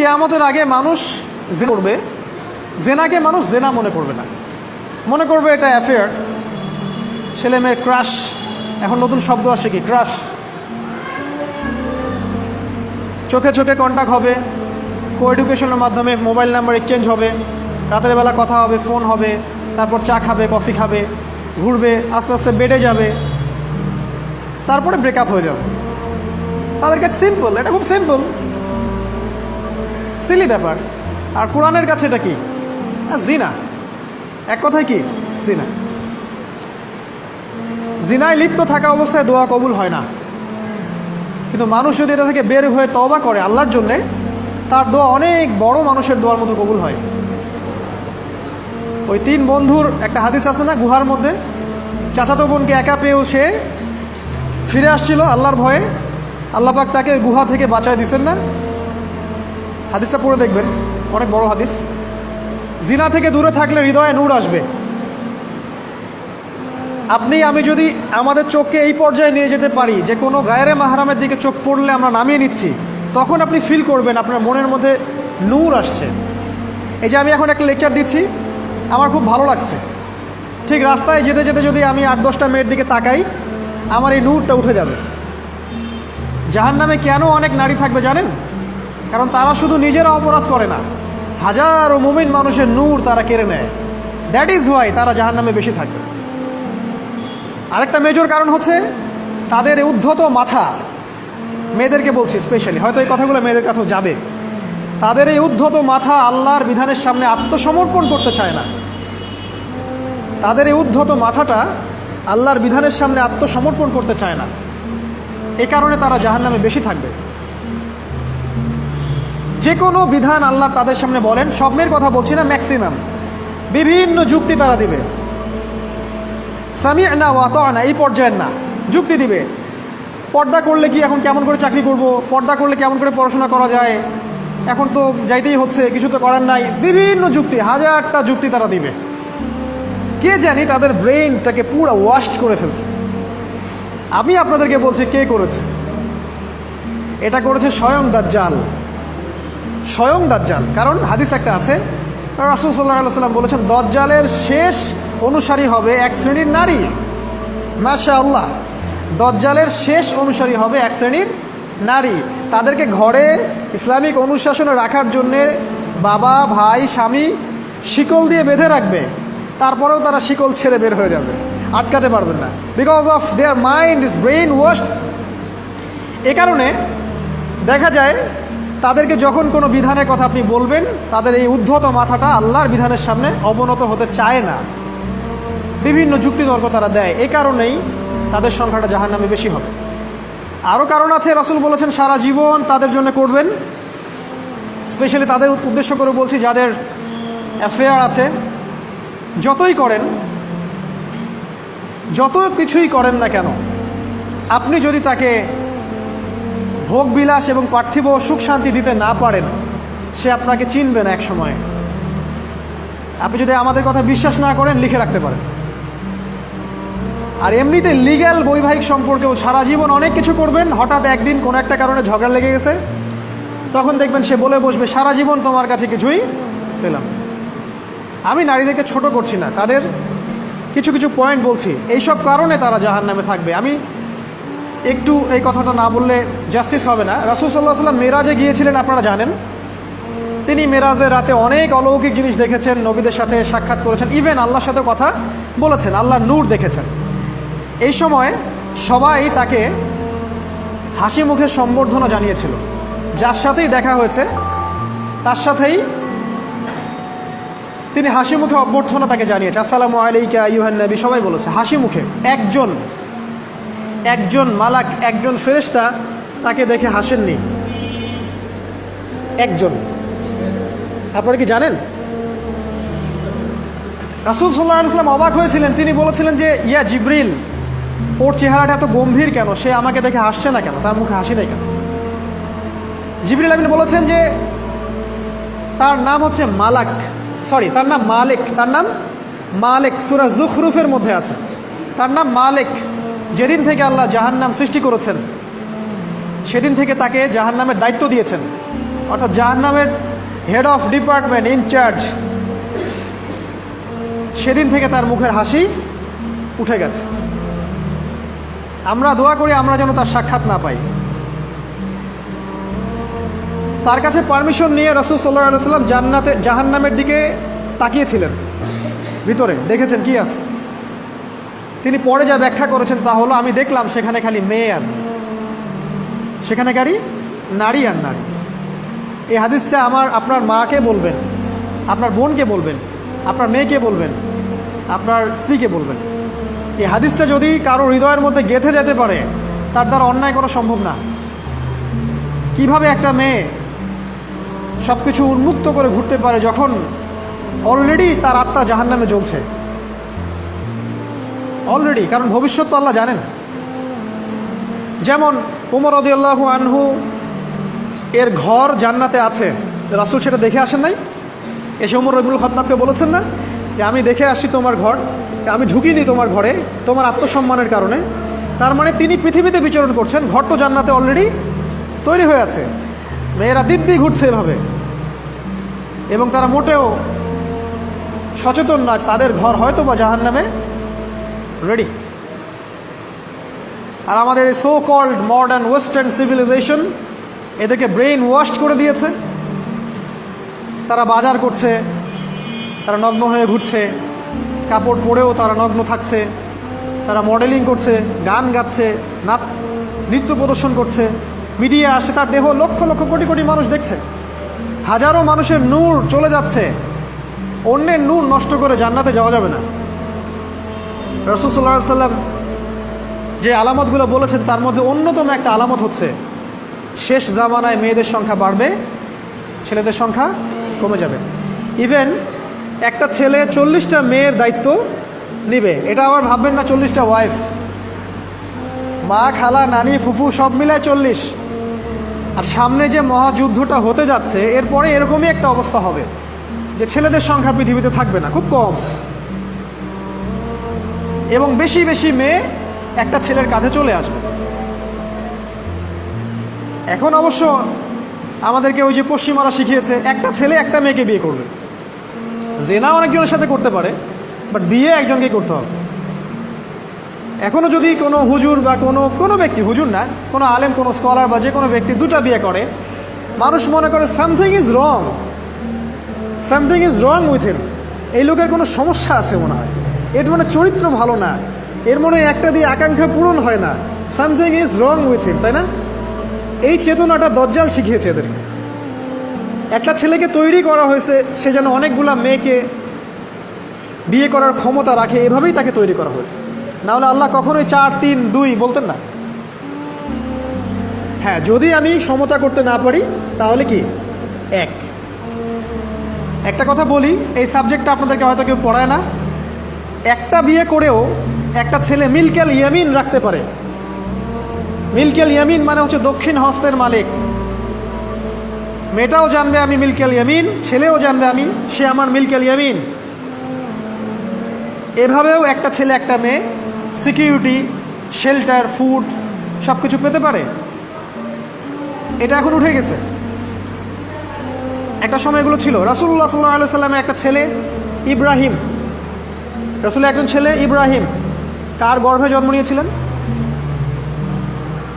কিয়ামতের আগে মানুষ জিনা করবে, জেনাকে মানুষ জেনা মনে করবে না, মনে করবে এটা অ্যাফেয়ার, ছেলে মেয়ের ক্রাশ। এখন নতুন শব্দ আসে কি, ক্রাশ। চোখে চোখে কন্ট্যাক্ট হবে, কো এডুকেশনের মাধ্যমে মোবাইল নাম্বার এক্সচেঞ্জ হবে, রাতের বেলা কথা হবে, ফোন হবে, তারপর চা খাবে, কফি খাবে, ঘুরবে, আস্তে আস্তে বেডে যাবে, তারপরে ব্রেকআপ হয়ে যাবে। তাদের কাছে সিম্পল, এটা খুব সিম্পল, সিলি ব্যাপার। আর কোরআনের কাছে এটা কি, জিনা। এক কথায় কি, জিনা। জিনায় লিপ্ত থাকা অবস্থায় দোয়া কবুল হয় না, কিন্তু মানুষ যদি এটা থেকে বের হয়ে তওবা করে আল্লাহর জন্যে, তার দোয়া অনেক বড় মানুষের দোয়ার মতো কবুল হয়। ওই 3 বন্ধুর একটা হাদিস আছে না, গুহার মধ্যে চাচাতো বোনকে একা পেয়েও সে ফিরে আসছিল আল্লাহর ভয়ে, আল্লাহ পাক তাকে ওই গুহা থেকে বাঁচায় দিচ্ছেন না? হাদিসটা পড়ে দেখবেন, অনেক বড় হাদিস। জিনা থেকে দূরে থাকলে হৃদয়ে নূর আসবে। আপনি আমি যদি আমাদের চোখকে এই পর্যায়ে নিয়ে যেতে পারি যে কোনো গায়রে মাহরামের দিকে চোখ পড়লে আমরা নামিয়ে নিচ্ছি, তখন আপনি ফিল করবেন আপনার মনের মধ্যে নূর আসছে। এই যে আমি এখন একটা লেকচার দিচ্ছি, আমার খুব ভালো লাগছে। ঠিক রাস্তায় যেতে যেতে যদি আমি 8-10টা মেয়ের দিকে তাকাই, আমার এই নূরটা উঠে যাবে। জাহান্নামে কেন অনেক নারী থাকবে জানেন? কারণ তারা শুধু নিজেরা অপরাধ করে না, হাজারো মুমিন মানুষের নূর তারা কেড়ে নেয়। দ্যাট ইজ ওয়াই তারা জাহান্নামে বেশি থাকবে। আরেকটা মেজর কারণ হচ্ছে তাদের উদ্ধত মাথা। মেয়েদেরকে বলছি স্পেশালি, হয়তো এই কথাগুলো মেয়েদের কাছেও যাবে। তাদের এই উদ্ধত মাথা আল্লাহর বিধানের সামনে আত্মসমর্পণ করতে চায় না। তাদের এই উদ্ধত মাথাটা আল্লাহর বিধানের সামনে আত্মসমর্পণ করতে চায় না, এ কারণে তারা জাহান্নামে বেশি থাকবে। যে কোনো বিধান আল্লাহ তাদের সামনে বলেন, সব মেয়ের কথা বলছি না, ম্যাক্সিমাম বিভিন্ন যুক্তি তারা দিবে। সামি'না ওয়া আতা'না এই পর্যায়ের না, যুক্তি দিবে। পর্দা করলে কি এখন কেমন করে চাকরি করব, পর্দা করলে কেমন করে পড়াশোনা করা যায়, এখন তো যাইতেই হচ্ছে, কিছু তো করার নাই, বিভিন্ন যুক্তি, হাজারটা যুক্তি তারা দিবে। কে জানি তাদের ব্রেইনটাকে পুরো ওয়াশ করে ফেলছে। আমি আপনাদেরকে বলছি কে করেছে, এটা করেছে স্বয়ং দাজ্জাল। স্বয়ং দাজ্জাল। কারণ হাদিস একটা আছে, রাসূল সাল্লাল্লাহু আলাইহি ওয়াসাল্লাম বলেছেন দাজ্জালের শেষ অনুসারী হবে এক শ্রেণীর নারী। মাশাআল্লাহ, দাজ্জালের শেষ অনুসারী হবে এক শ্রেণীর নারী। তাদেরকে ঘরে ইসলামিক অনুশাসনে রাখার জন্যে বাবা, ভাই, স্বামী শিকল দিয়ে বেঁধে রাখবে, তারপরেও তারা শিকল ছেড়ে বের হয়ে যাবে, আটকাতে পারবেন না, because of their mind is brainwashed. এ কারণে দেখা যায় তাদেরকে যখন কোনো বিধানের কথা আপনি বলবেন, তাদের এই উদ্ধত মাথাটা আল্লাহর বিধানের সামনে অবনত হতে চায় না, বিভিন্ন যুক্তিতর্ক তারা দেয়। এ কারণেই তাদের সংখ্যাটা জাহান্নামে বেশি হবে। আরও কারণ আছে, রাসূল বলেছেন সারা জীবন তাদের জন্য করবেন। স্পেশালি তাদের উদ্দেশ্য করে বলছি যাদের অ্যাফেয়ার আছে। যতই করেন, যত কিছুই করেন না কেন, আপনি যদি তাকে ভোগ বিলাস এবং পার্থিব সুখ শান্তি দিতে না পারেন, সে আপনাকে চিনবে না এক সময়। আপনি যদি আমাদের কথা বিশ্বাস না করেন, লিখে রাখতে পারেন। আর এমনিতে লিগ্যাল বৈবাহিক সম্পর্কেও সারা জীবন অনেক কিছু করবেন, হঠাৎ একদিন কোনো একটা কারণে ঝগড়া লেগে গেছে, তখন দেখবেন সে বলে বসবে সারা জীবন তোমার কাছে কিছুই পেলাম। আমি নারীদেরকে ছোট করছি না, তাদের কিছু কিছু পয়েন্ট বলছি, এইসব কারণে তারা জাহান্নামে থাকবে। আমি একটু এই কথাটা না বললে জাস্টিস হবে না। রাসূল সাল্লাল্লাহু আলাইহি ওয়াসাল্লাম মেরাজে গিয়েছিলেন, আপনারা জানেন। তিনি মেরাজের রাতে অনেক অলৌকিক জিনিস দেখেছেন, নবীদের সাথে সাক্ষাৎ করেছেন, ইভেন আল্লাহর সাথে কথা বলেছেন, আল্লাহর নূর দেখেছেন। এই সময় সবাই তাকে হাসি মুখে সম্বর্ধনা জানিয়েছিল। যার সাথেই দেখা হয়েছে তার সাথেই তিনি হাসি মুখে অভ্যর্থনা তাকে জানিয়েছে, আসসালামু আলাইকা আইয়ুহান নবী, সবাই বলেছে হাসি মুখে। একজন মালাক, একজন ফেরেশতা তাকে দেখে হাসেননি, একজন। আপনারা কি জানেন? রাসূল সাল্লাল্লাহু আলাইহি ওয়াসাল্লাম অবাক হয়েছিলেন। তিনি বলেছিলেন যে ইয়া জিবরিল, ওর চেহারাটা এত গম্ভীর কেন, সে আমাকে দেখে হাসছে না কেন, তার মুখে হাসি নেই কেন? জিবরিল আমিন বলেছেন যে তার নাম হচ্ছে তার নাম মালিক। তার নাম মালিক, সূরা যুখরুফের মধ্যে আছে, তার নাম মালিক। যেদিন থেকে আল্লাহ জাহান্নাম সৃষ্টি করেছেন, সেদিন থেকে তাকে জাহান্নামের দায়িত্ব দিয়েছেন। অর্থাৎ জাহান্নামের হেড অফ ডিপার্টমেন্ট ইনচার্জ, সেদিন থেকে তার মুখের হাসি উঠে গেছে। আমরা দোয়া করি আমরা যেন তার সাক্ষাৎ না পাই। তার কাছে পারমিশন নিয়ে রাসূল সাল্লাল্লাহু আলাইহি ওয়াসাল্লাম জাহান্নামের দিকে তাকিয়েছিলেন, ভিতরে দেখেছেন কি আছে। তিনি পরে যা ব্যাখ্যা করেছেন তা হলো, আমি দেখলাম সেখানে খালি মেয়ে আর মেয়ে, সেখানে খালি নারী আর নারী। এই হাদিসটা আপনার মাকে বলবেন, আপনার বোনকে বলবেন, আপনার মেয়েকে বলবেন, আপনার স্ত্রীকে বলবেন। এই হাদিসটা যদি কারো হৃদয়ের মধ্যে গেঁথে যেতে পারে, তার দ্বারা অন্যায় করা সম্ভব না। কিভাবে একটা মেয়ে সব কিছু উন্মুক্ত করে ঘুরতে পারে যখন অলরেডি তার আত্মা জাহান্নামে জ্বলছে অলরেডি, কারণ ভবিষ্যৎ তো আল্লাহ জানেন। যেমন উমর রাদিয়াল্লাহু আনহু এর ঘর জান্নাতে আছে, রাসূল সেটা দেখে আসেন নাই? এসে উমর ইবনুল খাত্তাবকে বলেছেন না যে আমি দেখে আসছি তোমার ঘর, আমি ঢুকিনি তোমার ঘরে তোমার আত্মসম্মানের কারণে। তার মানে তিনি পৃথিবীতে বিচরণ করছেন, ঘর তো জান্নাতে অলরেডি তৈরি হয়ে আছে। মেয়েরা দিব্যি ঘুরছে এভাবে, এবং তারা মোটেও সচেতন নয় তাদের ঘর হয়তো বা জাহান্নামে রেডি। আর আমাদের এই so called modern western civilisation এদেরকে ব্রেইন ওয়াশড করে দিয়েছে। তারা বাজার করছে, তারা নগ্ন হয়ে ঘুরছে, কাপড় পরেও তারা নগ্ন থাকছে, তারা মডেলিং করছে, গান গাচ্ছে, নৃত্য প্রদর্শন করছে, মিডিয়া আসে, তার দেহ লক্ষ লক্ষ কোটি কোটি মানুষ দেখছে। হাজারো মানুষের নূর চলে যাচ্ছে, অন্যের নূর নষ্ট করে জান্নাতে যাওয়া যাবে না। রাসূল সাল্লাল্লাহু আলাইহি ওয়াসাল্লাম যে আলামতগুলো বলেছেন তার মধ্যে অন্যতম একটা আলামত হচ্ছে শেষ জামানায় মেয়েদের সংখ্যা বাড়বে, ছেলেদের সংখ্যা কমে যাবে। ইভেন একটা ছেলে 40টা মেয়ের দায়িত্ব নিবে। এটা আবার ভাববেন না 40টা ওয়াইফ, মা, খালা, নানি, ফুফু সব মিলায় 40। আর সামনে যে মহাযুদ্ধটা হতে যাচ্ছে এরপরে এরকমই একটা অবস্থা হবে যে ছেলেদের সংখ্যা পৃথিবীতে থাকবে না, খুব কম, এবং বেশি বেশি মেয়ে একটা ছেলের কাঁধে চলে আসবে। এখন অবশ্য আমাদেরকে ওই যে পশ্চিমারা শিখিয়েছে একটা ছেলে একটা মেয়েকে বিয়ে করবে। জেনা অনেকজনের সাথে করতে পারে, বাট বিয়ে একজনকে করতে হবে। এখনও যদি কোনো হুজুর বা কোনো ব্যক্তি, হুজুর না, কোনো আলেম, কোনো স্কলার বা যে কোনো ব্যক্তি দুটা বিয়ে করে, মানুষ মনে করে something is wrong, something is wrong with him. এই লোকের কোনো সমস্যা আছে মনে হয়, এর মানে চরিত্র ভালো না, এর মনে একটা দিয়ে আকাঙ্ক্ষা পূরণ হয় না, something is wrong with him, তাই না? এই চেতনাটা দজ্জাল শিখিয়েছে এদেরকে। একটা ছেলেকে তৈরি করা হয়েছে সে যেন অনেকগুলা মেয়েকে বিয়ে করার ক্ষমতা রাখে, এভাবেই তাকে তৈরি করা হয়েছে। না হলে আল্লাহ কখনোই 4, 3, 2 বলতেন না। হ্যাঁ, যদি আমি সমতা করতে না পারি তাহলে কি একটা কথা বলি, এই সাবজেক্টটা আপনাদেরকে হয়তো কেউ পড়ায় না। একটা বিয়ে করেও একটা ছেলে মিল্কেল ইয়ামিন রাখতে পারে। মিল্কেল ইয়ামিন মানে হচ্ছে দক্ষিণ হস্তের মালিক। মেয়েটাও জানবে আমি মিল্কেল ইয়ামিন, ছেলেও জানবে সে আমার মিল্কেল ইয়ামিন। এভাবেও একটা ছেলে একটা মেয়ে সিকিউরিটি, শেল্টার, ফুড সব কিছু পেতে পারে। এটা এখন উঠে গেছে, একটা সময় এগুলো ছিল। রাসূলুল্লাহ সাল্লাল্লাহু আলাইহি ওয়াসাল্লামের একটা ছেলে ইব্রাহিম, রাসূলের একজন ছেলে ইব্রাহিম কার গর্ভে জন্ম নিয়েছিলেন?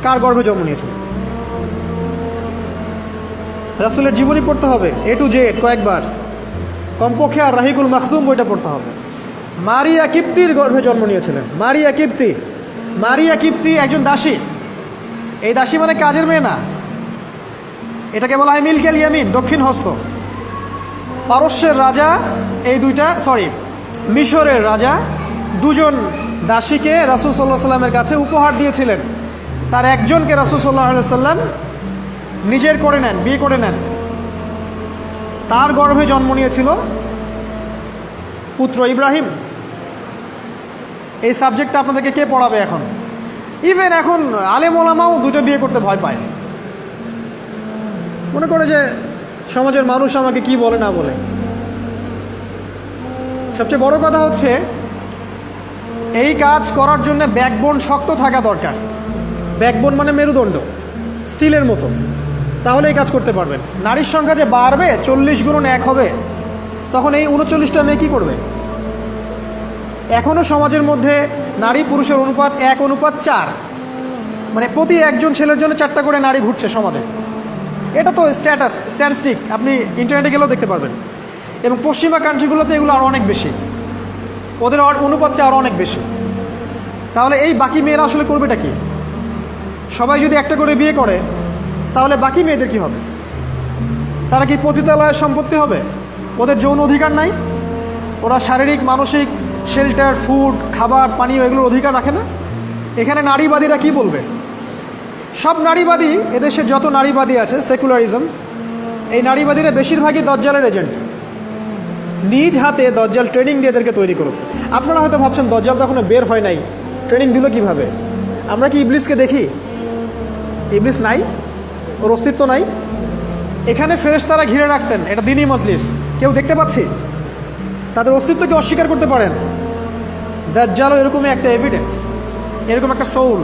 কার গর্ভে জন্ম নিয়েছিলেন? রাসূলের জীবনী পড়তে হবে A to Z কয়েকবার, কমপক্ষে, আর রাহিকুল মাখতুম বইটা পড়তে হবে। মারিয়া কিপ্তির গর্ভে জন্ম নিয়েছিলেন। মারিয়া কিপ্তি একজন দাসী। এই দাসী মানে কাজের মেয়ে না, এটাকে বলা হয় মিল্কেল ইয়ামিন, দক্ষিণ হস্ত। পারস্যের রাজা মিশরের রাজা দুজন দাসীকে রাসূল সাল্লাল্লাহু আলাইহি সাল্লামের কাছে উপহার দিয়েছিলেন। তার একজনকে রাসূল সাল্লাল্লাহু আলাইহি সাল্লাম নিজের করে নেন, বিয়ে করে নেন। তার গর্ভে জন্ম নিয়েছিল পুত্র ইব্রাহিম। এই সাবজেক্টটা আপনাদেরকে কে পড়াবে এখন? ইভেন এখন আলেম ওলামাও দুটো বিয়ে করতে ভয় পায়, মনে করে যে সমাজের মানুষ আমাকে কি বলে না বলে। সবচেয়ে বড় কথা হচ্ছে এই কাজ করার জন্য ব্যাকবোন শক্ত থাকা দরকার। ব্যাকবোন মানে মেরুদণ্ড, স্টিলের মতো। তাহলে এই কাজ করতে পারবেন। নারীর সংখ্যা যে বাড়বে 40 গুণন 1 হবে, তখন এই 39টা মেয়ে কী করবে? এখনও সমাজের মধ্যে নারী পুরুষের অনুপাত 1:4, মানে প্রতি একজন ছেলের জন্য 4টা করে নারী ঘুরছে সমাজে। এটা তো স্ট্যাটিস্টিক, আপনি ইন্টারনেটে গেলেও দেখতে পারবেন। এবং পশ্চিমা কান্ট্রিগুলোতে এগুলো আরও অনেক বেশি, ওদের অনুপাতটা আরও অনেক বেশি। তাহলে এই বাকি মেয়েরা আসলে করবেটা কি? সবাই যদি একটা করে বিয়ে করে, তাহলে বাকি মেয়েদের কি হবে? তারা কি পতিতালয়ের সম্পত্তি হবে? ওদের যৌন অধিকার নাই? ওরা শারীরিক, মানসিক, শেল্টার, ফুড, খাবার, পানীয় এগুলোর অধিকার রাখে না? এখানে নারীবাদীরা কি বলবে? সব নারীবাদী, এদেশের যত নারীবাদী আছে, সেকুলারিজম, এই নারীবাদীরা বেশিরভাগই দজ্জালের এজেন্ট। নিজ হাতে দজ্জাল ট্রেনিং দিয়ে এদেরকে তৈরি করেছে। আপনারা হয়তো ভাবছেন দজ্জাল তো এখনো বের হয় নাই, ট্রেনিং দিল কিভাবে? আমরা কি ইবলিসকে দেখি? ইবলিস নাই, ওর অস্তিত্ব নাই। এখানে ফেরেশতারা ঘিরে রাখছেন, এটা দ্বীনি মজলিস, কেউ দেখতে পাচ্ছি? তাদের অস্তিত্বকে অস্বীকার করতে পারেন? দাজ্জালও এরকমই একটা এভিডেন্স, এরকম একটা সোল।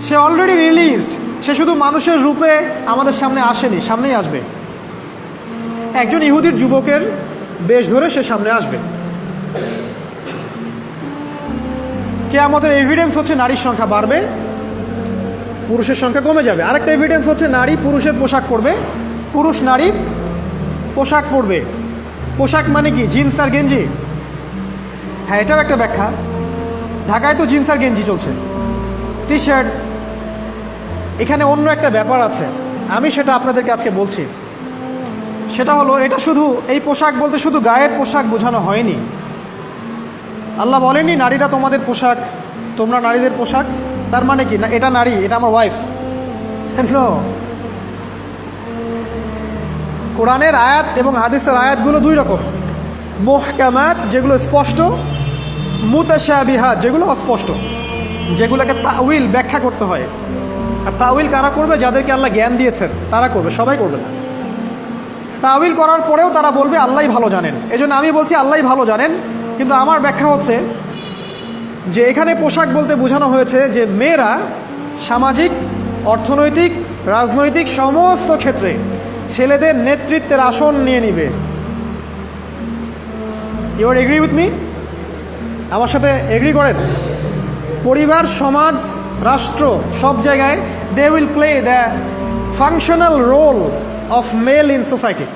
সে অলরেডি রিলিজড, সে শুধু মানুষের রূপে আমাদের সামনে আসেনি, সামনেই আসবে। একজন ইহুদির যুবকের বেশ ধরে সে সামনে আসবে। কিয়ামতের এভিডেন্স হচ্ছে নারীর সংখ্যা বাড়বে, পুরুষের সংখ্যা কমে যাবে। আরেকটা এভিডেন্স হচ্ছে নারী পুরুষের পোশাক পরবে, পুরুষ নারীর পোশাক পরবে। পোশাক মানে কি? জিন্স আর গেঞ্জি? হ্যাঁ, এটাও একটা ব্যাখ্যা। ঢাকায় তো জিন্স আর গেঞ্জি চলছে, টি শার্ট। এখানে অন্য একটা ব্যাপার আছে, আমি সেটা আপনাদেরকে আজকে বলছি। সেটা হলো, এটা শুধু এই পোশাক বলতে শুধু গায়ের পোশাক বোঝানো হয়নি। আল্লাহ বলেননি নারীরা তোমাদের পোশাক, তোমরা নারীদের পোশাক। তার মানে কি না এটা নারী, এটা আমার ওয়াইফ? নো। কোরআনের আয়াত এবং হাদিসের আয়াতগুলো দুই রকম। মুহকামাত, যেগুলো স্পষ্ট, মুতাশাবিহাত, যেগুলো অস্পষ্ট, যেগুলোকে তাউইল, ব্যাখ্যা করতে হয়। আর তাউইল কারা করবে? যাদেরকে আল্লাহ জ্ঞান দিয়েছেন তারা করবে, সবাই করবে না। তাউইল করার পরেও তারা বলবে আল্লাহই ভালো জানেন। এজন্য আমি বলছি আল্লাহই ভালো জানেন, কিন্তু আমার ব্যাখ্যা হচ্ছে যে এখানে পোশাক বলতে বোঝানো হয়েছে যে মেয়েরা সামাজিক, অর্থনৈতিক, রাজনৈতিক সমস্ত ক্ষেত্রে ছেলেদের নেতৃত্বের আসন নিয়ে নিবে। You are agree with me? আমার সাথে এগ্রি করেন? পরিবার, সমাজ, রাষ্ট্র, সব জায়গায় they will play the functional role of male in society.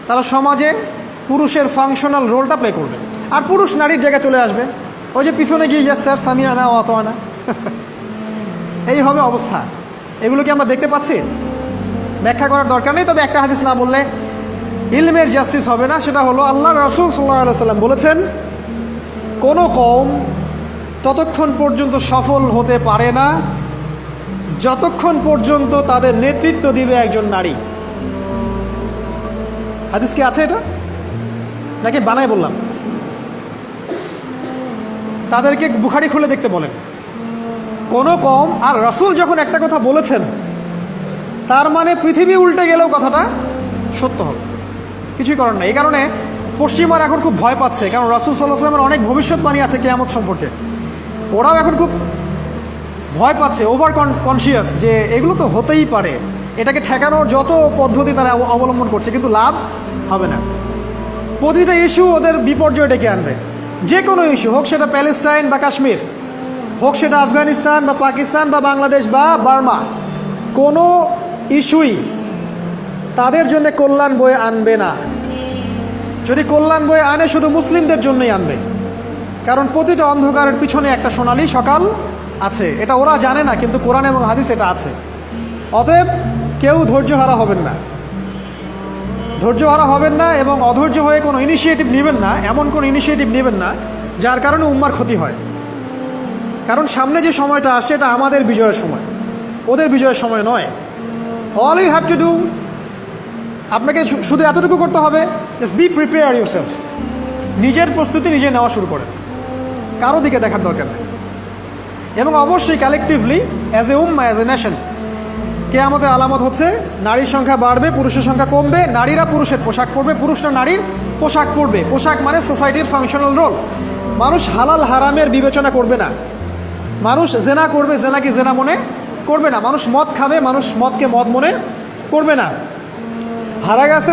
তারা সমাজে পুরুষের ফাংশনাল রোলটা প্লে করবে, আর পুরুষ নারীর জায়গায় চলে আসবে। ওই যে পিছনে গিয়ে ইয়াস স্যার সামিয়ানা ও আতোয়ানা, এই হবে অবস্থা। এগুলো কি আমরা দেখতে পাচ্ছি? ব্যাখ্যা করার দরকার নেই, তবে একটা হাদিস না বললে ইলমের জাস্টিস হবে না। সেটা হলো আল্লাহ রাসূল সাল্লাল্লাহু আলাইহি ওয়াসাল্লাম বলেছেন, কোনো কওম ততক্ষণ পর্যন্ত সফল হতে পারে না যতক্ষণ পর্যন্ত তাদের নেতৃত্ব দিবে একজন নারী। হাদিস কি আছে এটা, নাকি বানায় বললাম? তাদেরকে বুখারী খুলে দেখতে বলেন। কোনো কওম, আর রাসূল যখন একটা কথা বলেছেন তার মানে পৃথিবী উল্টে গেলেও কথাটা সত্য হবে, কিছুই করার নাই। এই কারণে পশ্চিমার এখন খুব ভয় পাচ্ছে, কারণ রাসূল সাল্লাল্লাহু আলাইহি ওয়াসাল্লামের অনেক ভবিষ্যৎবাণী আছে কিয়ামত সম্পর্কে। ওরাও এখন খুব ভয় পাচ্ছে, ওভার কনসিয়াস, যে এগুলো তো হতেই পারে। এটাকে ঠেকানোর যত পদ্ধতি তারা অবলম্বন করছে, কিন্তু লাভ হবে না। প্রতিটা ইস্যু ওদের বিপর্যয় ডেকে আনবে। যে কোনো ইস্যু হোক, সেটা প্যালেস্টাইন বা কাশ্মীর হোক, সেটা আফগানিস্তান বা পাকিস্তান বা বাংলাদেশ বা বার্মা, কোনো ইস্যুই তাদের জন্য কল্যাণ বয়ে আনবে না। যদি কল্যাণ বয়ে আনে, শুধু মুসলিমদের জন্যই আনবে, কারণ প্রতিটা অন্ধকারের পিছনে একটা সোনালী সকাল আছে। এটা ওরা জানে না, কিন্তু কোরআন এবং হাদিস এটা আছে। অতএব কেউ ধৈর্যহারা হবেন না, ধৈর্যহারা হবেন না, এবং অধৈর্য হয়ে কোনো ইনিশিয়েটিভ নেবেন না, এমন কোনো ইনিশিয়েটিভ নেবেন না যার কারণে উম্মার ক্ষতি হয়। কারণ সামনে যে সময়টা আসে, এটা আমাদের বিজয়ের সময়, ওদের বিজয়ের সময় নয়। All you have to do, আপনাকে শুধু এতটুকু করতে হবে, জাস্ট বি প্রিপেয়ার ইউরসেলফ। নিজের প্রস্তুতি নিজে নেওয়া শুরু করেন, কারো দিকে দেখার দরকার নেই। এবং অবশ্যই collectively, as a Umma, as a nation, কিয়ামতের আলামত হচ্ছে নারীর সংখ্যা বাড়বে, পুরুষের সংখ্যা কমবে। নারীরা পুরুষের পোশাক পরবে, পুরুষরা নারীর পোশাক পরবে। পোশাক মানে সোসাইটির ফাংশনাল রোল। মানুষ হালাল হারামের বিবেচনা করবে না, মানুষ জেনা করবে, জেনাকে জেনা মনে করবে না, মানুষ মদ খাবে, মানুষ মদকে মদ মনে করবে না। হারা গেছে